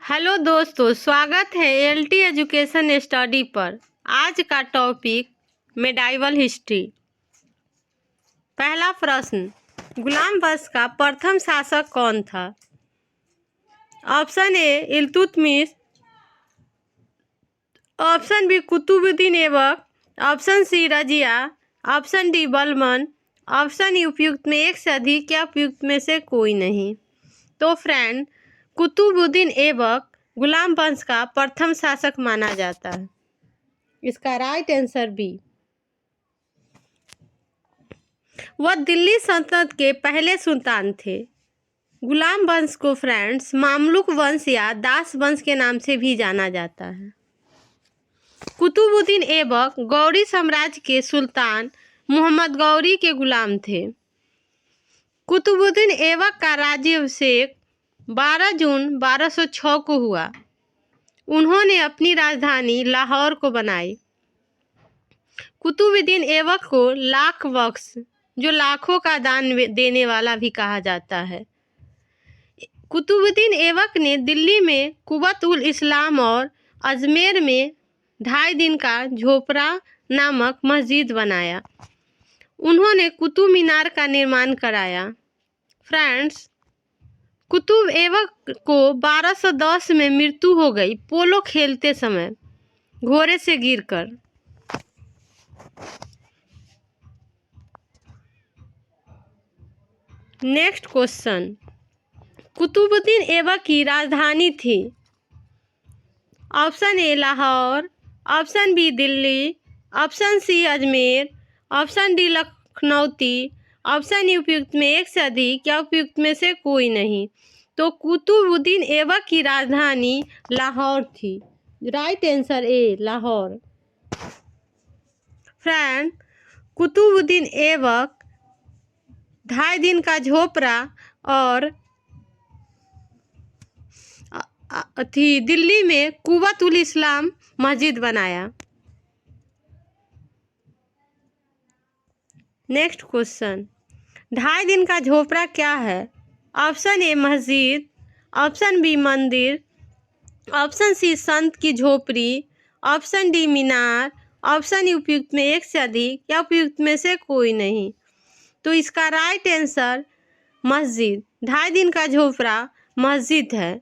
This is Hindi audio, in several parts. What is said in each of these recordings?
हेलो दोस्तों, स्वागत है एलटी एजुकेशन स्टडी पर। आज का टॉपिक मेडाइवल हिस्ट्री। पहला प्रश्न, गुलाम वंश का प्रथम शासक कौन था? Option A Iltutmish, option B Qutbuddin Aibak, option C Razia, option D Balban, option E उपयुक्त में एक से अधिक या उपयुक्त में से कोई नहीं। तो फ्रेंड, कुतुबुद्दीन ऐबक गुलाम वंश का प्रथम शासक माना जाता है। इसका राइट आंसर बी। वह दिल्ली सल्तनत के पहले सुल्तान थे। गुलाम वंश को फ्रेंड्स मामलुक वंश या दास वंश के नाम से भी जाना जाता है। कुतुबुद्दीन ऐबक गौरी साम्राज्य के सुल्तान मोहम्मद गौरी के गुलाम थे। कुतुबुद्दीन ऐबक का राज्याभिषेक 12 जून 1206 को हुआ। उन्होंने अपनी राजधानी लाहौर को बनाई। कुतुबुद्दीन ऐबक को लाख बख्श, जो लाखों का दान देने वाला भी कहा जाता है। कुतुबुद्दीन ऐबक ने दिल्ली में कुवत उल इस्लाम और अजमेर में 2.5 दिन का झोपड़ा नामक मस्जिद बनाया। उन्होंने कुतुब मीनार का निर्माण कराया। फ्रेंड्स, कुतुब ऐबक को 1210 में मृत्यु हो गई पोलो खेलते समय घोड़े से गिरकर। नेक्स्ट क्वेश्चन, कुतुबुद्दीन ऐबक की राजधानी थी? Option A Lahore, option B Delhi, option C Ajmer, option D Lakhnauti, option E उपयुक्त में एक से अधिक या उपयुक्त में से कोई नहीं। तो कुतुबुद्दीन ऐबक की राजधानी लाहौर थी। Right answer A Lahore. Friend, Qutbuddin Aibak 2.5 दिन का झोपड़ा और दिल्ली में कुवत उल इस्लाम मस्जिद बनाया। नेक्स्ट क्वेश्चन, 2.5 दिन का झोपड़ा क्या है? ऑप्शन ए मस्जिद, ऑप्शन बी मंदिर, ऑप्शन सी संत की झोपड़ी, ऑप्शन डी मीनार, ऑप्शन ई उपयुक्त में एक से अधिक या उपयुक्त में से कोई नहीं। तो इसका राइट आंसर मस्जिद, 2.5 दिन का झोपड़ा मस्जिद है।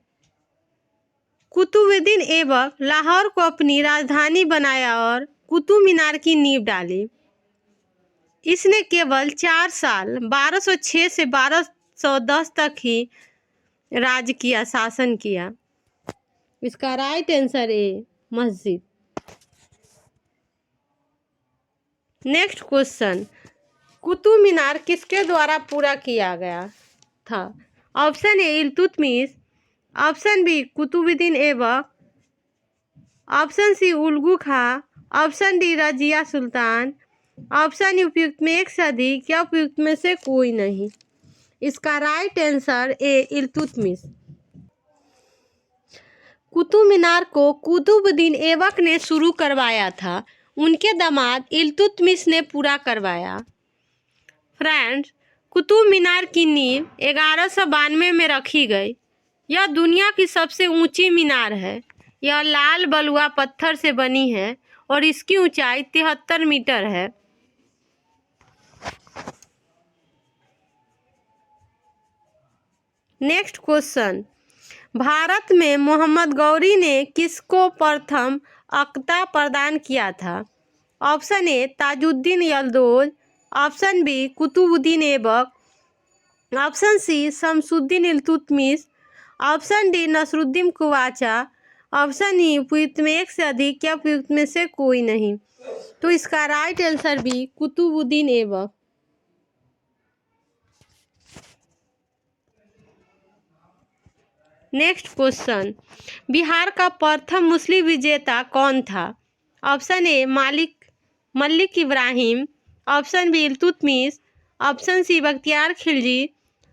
कुतुबुद्दीन ऐबक लाहौर को अपनी राजधानी बनाया और कुतुब मीनार की नींव डाली। इसने केवल 4 साल 1206 से 1210 तक ही राज किया, शासन किया। इसका राइट आंसर ए मस्जिद। नेक्स्ट क्वेश्चन, कुतुब मीनार किसके द्वारा पूरा किया गया था? Option A Iltutmish, option B Qutbuddin Aibak, option C Ulugh Khan, option D Razia Sultan, option उपयुक्त में एक से अधिक या उपयुक्त में से कोई नहीं। इसका right answer A Iltutmish. Qutub Minar को कुतुबुद्दीन ऐबक ने शुरू करवाया था। उनके दामाद इल्तुतमिश ने पूरा करवाया। फ्रेंड्स, कुतुब मीनार की नींव 1192 में रखी गई। यह दुनिया की सबसे ऊंची मीनार है। यह लाल बलुआ पत्थर से बनी है और इसकी ऊंचाई 73 मीटर है। नेक्स्ट क्वेश्चन, भारत में मोहम्मद गौरी ने किसको प्रथम अक़्ता प्रदान किया था? Option A Tajuddin Yildiz, option B Qutbuddin Aibak, option C Shamsuddin Iltutmish, option D Nasiruddin Qabacha, option E उपयुक्त में एक से अधिक या उपयुक्त में से कोई नहीं। तो इसका right answer B Qutbuddin Aibak. Next question, Bihar का प्रथम मुस्लिम विजेता कौन था? Option A Malik Ibrahim, option B Iltutmish, option C Bakhtiyar Khilji,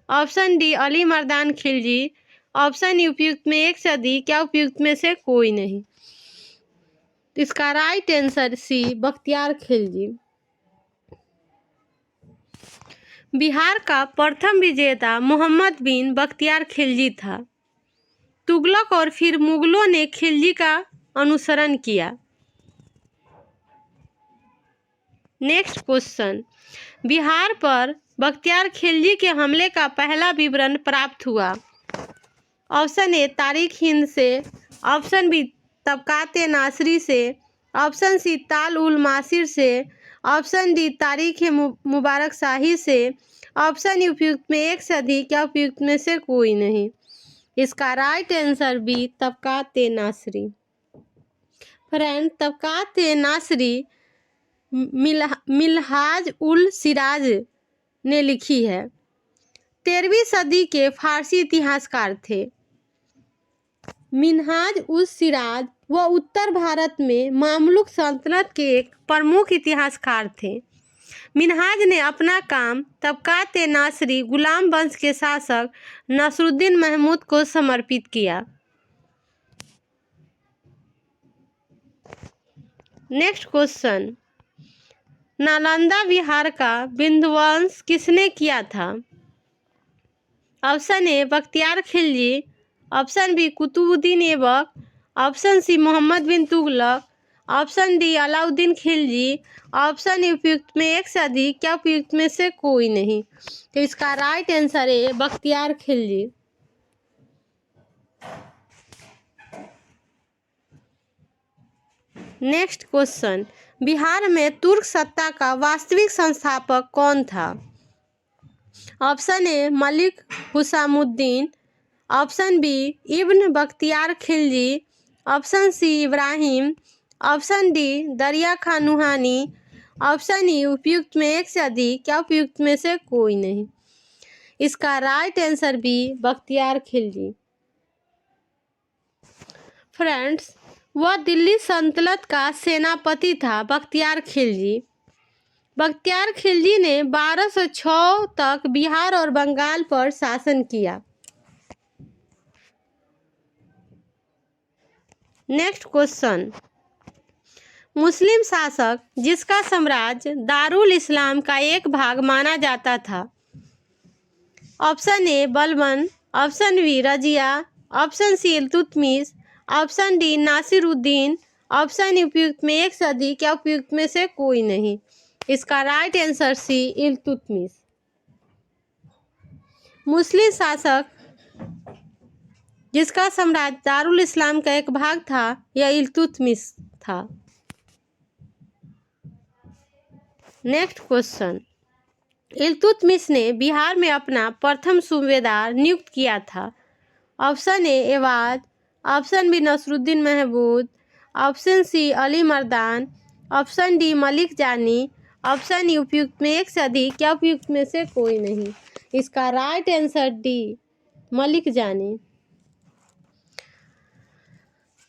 option D Ali Mardan Khilji, option E उपयुक्त में एक से अधिक या उपयुक्त में से कोई नहीं। इसका right answer C Bakhtiyar Khilji. Bihar का प्रथम विजेता मोहम्मद बिन बख्तियार खिलजी था। तुगलक और फिर मुगलों ने खिलजी का अनुसरण किया। नेक्स्ट क्वेश्चन, बिहार पर बख्तियार खिलजी के हमले का पहला विवरण प्राप्त हुआ। ऑप्शन ए तारीख हिंद से, ऑप्शन बी तबकात नासरी से, ऑप्शन सी ताल उल मासिर से, ऑप्शन डी तारीख मुबारक शाही से, ऑप्शन उपयुक्त में एक से अधिक या उपयुक्त में से कोई नहीं। इसका राइट आंसर बी तबकात नासरी। फ्रेंड, तबकात नासरी मिनहाज उल सिराज ने लिखी है। 13वीं सदी के फारसी इतिहासकार थे। मिनहाज उल सिराज वह उत्तर भारत में मामलुक सल्तनत के एक प्रमुख इतिहासकार थे। मिनहाज ने अपना काम तबकात नासरी गुलाम वंश के शासक नसरुद्दीन महमूद को समर्पित किया। नेक्स्ट क्वेश्चन, नालंदा बिहार का विध्वंस किसने किया था। Option A Bakhtiyar Khilji, option B Qutbuddin Aibak, option C Muhammad bin Tughlaq, option D Alauddin Khilji, option उपयुक्त में एक से अधिक या उपयुक्त में से कोई नहीं। तो इसका राइट आंसर है बख्तियार खिलजी। नेक्स्ट क्वेश्चन, बिहार में तुर्क सत्ता का वास्तविक संस्थापक कौन था। Option A Malik Husamuddin, option B Ibn Bakhtiyar Khilji, option C Ibrahim, option D Dariya Khan Nuhani, option E उपयुक्त में एक से अधिक या उपयुक्त में से कोई नहीं। इसका right answer B Bakhtiyar Khilji. Friends, वह दिल्ली सल्तनत का सेनापति था बख्तियार खिलजी। बख्तियार खिलजी ने 1206 तक बिहार और बंगाल पर शासन किया। नेक्स्ट क्वेश्चन, मुस्लिम शासक जिसका साम्राज्य दारुल इस्लाम का एक भाग माना जाता था। Option A Balban, option B Razia, option C Iltutmish, option D Nasiruddin, option उपयुक्त में एक से अधिक या उपयुक्त में से कोई नहीं। इसका राइट आंसर सी इल्तुतमिश। मुस्लिम शासक जिसका साम्राज्य दारुल इस्लाम का एक भाग था यह इल्तुतमिश था। नेक्स्ट क्वेश्चन, इल्तुतमिश ने बिहार में अपना प्रथम सूबेदार नियुक्त किया था। Option A Iwaz, option B Nasiruddin Mahmud, option C Ali Mardan, option D Malik Jani, option E उपयुक्त में एक से अधिक या उपयुक्त में से कोई नहीं। इसका राइट आंसर डी मलिक जानी।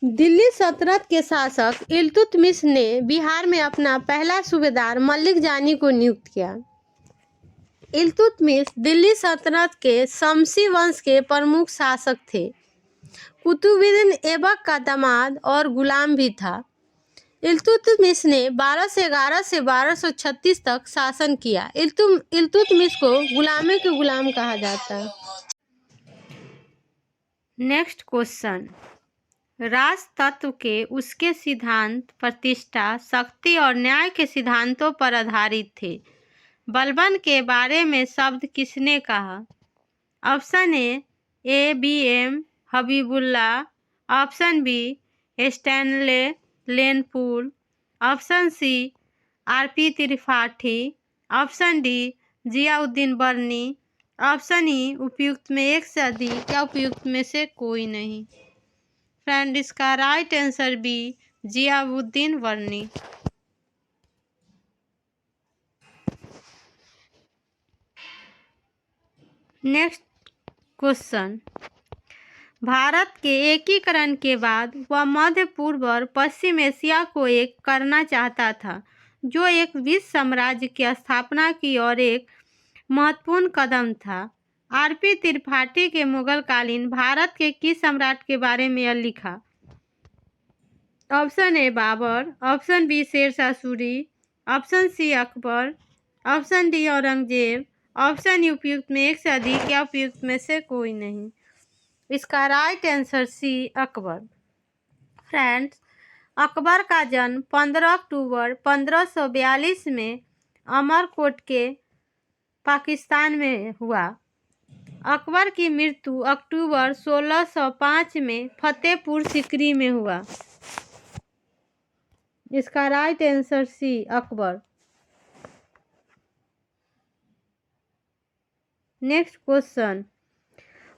दिल्ली सल्तनत के शासक इल्तुतमिश ने बिहार में अपना पहला सूबेदार मलिक जानी को नियुक्त किया। इल्तुतमिश दिल्ली सल्तनत के शमसी वंश के प्रमुख शासक थे। कुतुबुद्दीन ऐबक का दामाद और गुलाम भी था। इल्तुतमिश ने 1211 से 1236 तक शासन किया। इल्तुतमिश को गुलामी के गुलाम कहा जाता है। नेक्स्ट क्वेश्चन, राजतत्व के उसके सिद्धांत प्रतिष्ठा, शक्ति और न्याय के सिद्धांतों पर आधारित थे। बलबन के बारे में शब्द किसने कहा। Option A B M Habibullah, option B Stanley Lane Poole, option C R P. Tripathi, option D Ziauddin Barani, option E उपयुक्त में एक से अधिक या उपयुक्त में से कोई नहीं। फ्रेंड, इसका राइट आंसर बी जियाउद्दीन बर्नी। नेक्स्ट क्वेश्चन, भारत के एकीकरण के बाद वह मध्य पूर्व और पश्चिम एशिया को एक करना चाहता था, जो एक विश्व साम्राज्य की स्थापना की और एक महत्वपूर्ण कदम था। आर.पी. त्रिपाठी के मुगल कालीन भारत के किस सम्राट के बारे में यह लिखा। Option A Babur, option B Sher Shah Suri, option C Akbar, option D Aurangzeb, option उपयुक्त में एक से अधिक या उपयुक्त में से कोई नहीं। इसका right answer C Akbar. Friends, Akbar का जन्म 15 अक्टूबर 1542 में अमरकोट के पाकिस्तान में हुआ। अकबर की मृत्यु अक्टूबर 1605 में फतेहपुर सीकरी में हुआ। इसका right answer C Akbar. Next question,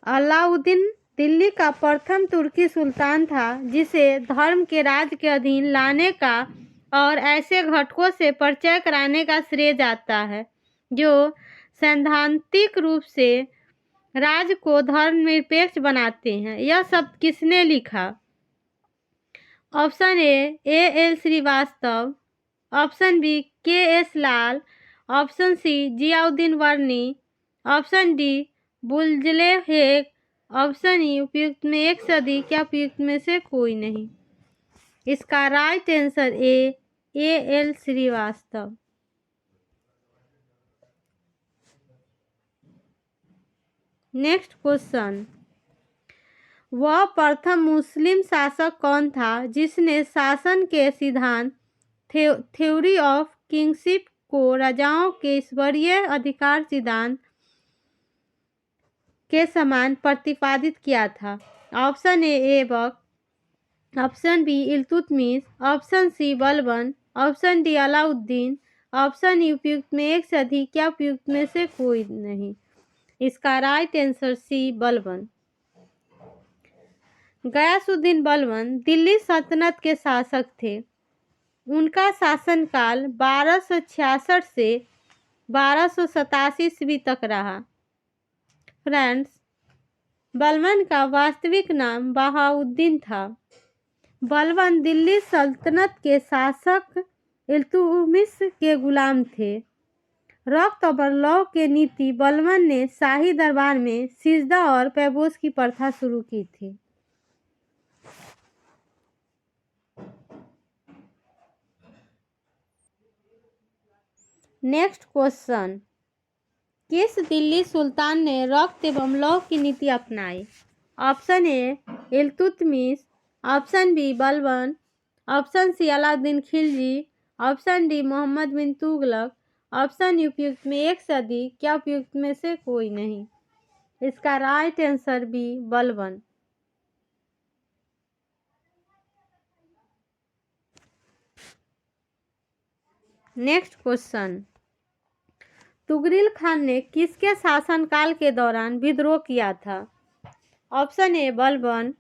Alauddin Delhi का प्रथम तुर्की सुल्तान था जिसे धर्म के राज के अधीन लाने का और ऐसे घटकों से परिचय कराने का श्रेय जाता है जो सैद्धांतिक रूप से राज को धर्मनिरपेक्ष बनाते हैं। यह शब्द किसने लिखा? Option A L Srivastava, option B K S Lal, option C Ziauddin Barni, option D Wolseley Haig, option E उपयुक्त में एक से अधिक या उपयुक्त में से कोई नहीं। इसका right answer A L Srivastava. Next question, वह प्रथम मुस्लिम शासक कौन था जिसने शासन के सिद्धांत थ्योरी ऑफ किंगशिप को राजाओं के ईश्वरीय अधिकार सिद्धांत के समान प्रतिपादित किया था? Option A Aibak, option B Iltutmish, option C Balban, option D Alauddin, option E उपयुक्त में एक से अधिक या उपयुक्त में से कोई नहीं। इसका right answer C Balban. Ghiyasuddin Balban Delhi सल्तनत के शासक थे। उनका शासनकाल 1266 से 1287 ईस्वी तक रहा। फ्रेंड्स, बलबन का वास्तविक नाम बहाउद्दीन था। बलबन दिल्ली सल्तनत के शासक इल्तुतमिश के गुलाम थे। रक्त और बदलाव के नीति बलबन ने शाही दरबार में सिजदा और पैबोस की प्रथा शुरू की थी। नेक्स्ट क्वेश्चन, किस दिल्ली सुल्तान ने रक्त एवं लौह की नीति अपनाई? Option A Iltutmish, option B Balban, option C Alauddin Khilji, option D Muhammad bin Tughlaq, option उपयुक्त में एक से अधिक या उपयुक्त में से कोई नहीं। इसका right answer B Balban. Next question, Tughril Khan ने किसके शासनकाल के दौरान विद्रोह किया था? Option A Balban,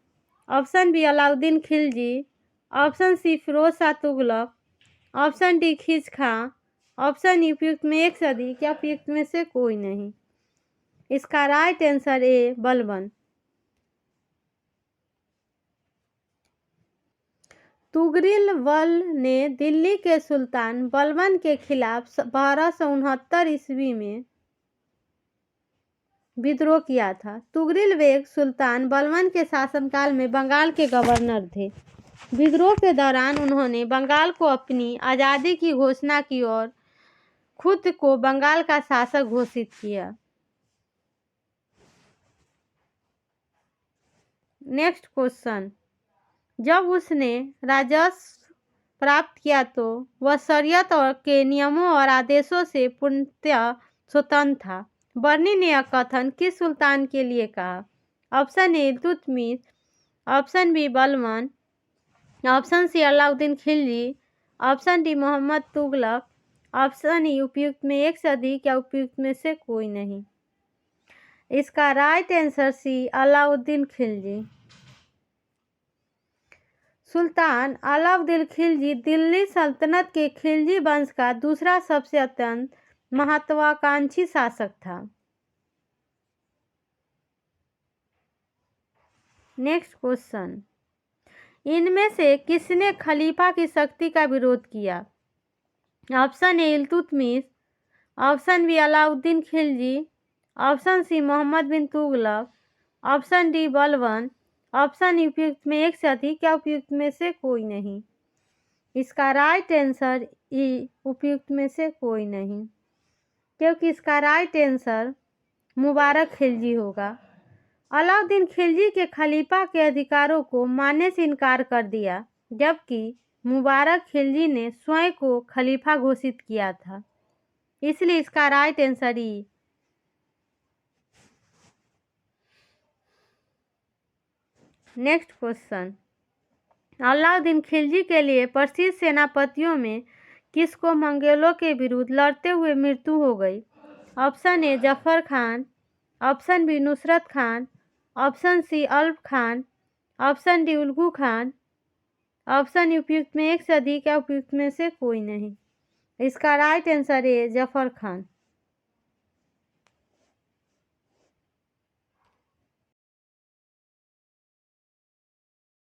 option B Alauddin Khilji, option C Firoz Shah Tughlaq, option D Khizr Khan, option E उपयुक्त में एक से अधिक या उपयुक्त में से कोई नहीं। इसका राइट आंसर ए बलबन। तुगरिल ने दिल्ली के सुल्तान बलबन के खिलाफ 1269 ईस्वी में विद्रोह किया था। तुगरिल बेग सुल्तान बलबन के शासनकाल में बंगाल के गवर्नर थे। विद्रोह के दौरान उन्होंने बंगाल को अपनी आज़ादी की घोषणा की और खुद को बंगाल का शासक घोषित किया। नेक्स्ट क्वेश्चन, जब उसने राजस्व प्राप्त किया तो वह शरीयत और के नियमों और आदेशों से पूर्णतः स्वतंत्र था। बर्नी ने यह कथन किस सुल्तान के लिए कहा? Option A Iltutmish, option B Balban, option C Alauddin Khilji, option D Muhammad Tughlaq, option E उपयुक्त में एक से अधिक या उपयुक्त में से कोई नहीं। इसका right answer C Alauddin Khilji. Sultan Alauddin Khilji Delhi सल्तनत के खिलजी वंश का दूसरा सबसे अत्यंत महत्वाकांक्षी शासक था। नेक्स्ट क्वेश्चन, इनमें से किसने खलीफा की शक्ति का विरोध किया? Option A Iltutmish, option B Alauddin Khilji, option C Muhammad bin Tughlaq, option D Balban, option उपयुक्त में एक से अधिक या उपयुक्त में से कोई नहीं। इसका राइट आंसर ई उपयुक्त में से कोई नहीं, क्योंकि इसका राइट आंसर मुबारक खिलजी होगा। अलाउद्दीन खिलजी के खलीफा के अधिकारों को मानने से इनकार कर दिया, जबकि मुबारक खिलजी ने स्वयं को खलीफा घोषित किया था। इसलिए इसका राइट आंसर ई। नेक्स्ट क्वेश्चन, अलाउद्दीन खिलजी के लिए प्रसिद्ध सेनापतियों में किसको मंगोलों के विरुद्ध लड़ते हुए मृत्यु हो गई? Option A Zafar Khan, option B Nusrat Khan, option C Alp Khan, option D Ulugh Khan, option उपयुक्त में एक से अधिक या उपयुक्त में से कोई नहीं। इसका राइट आंसर है जफर खान।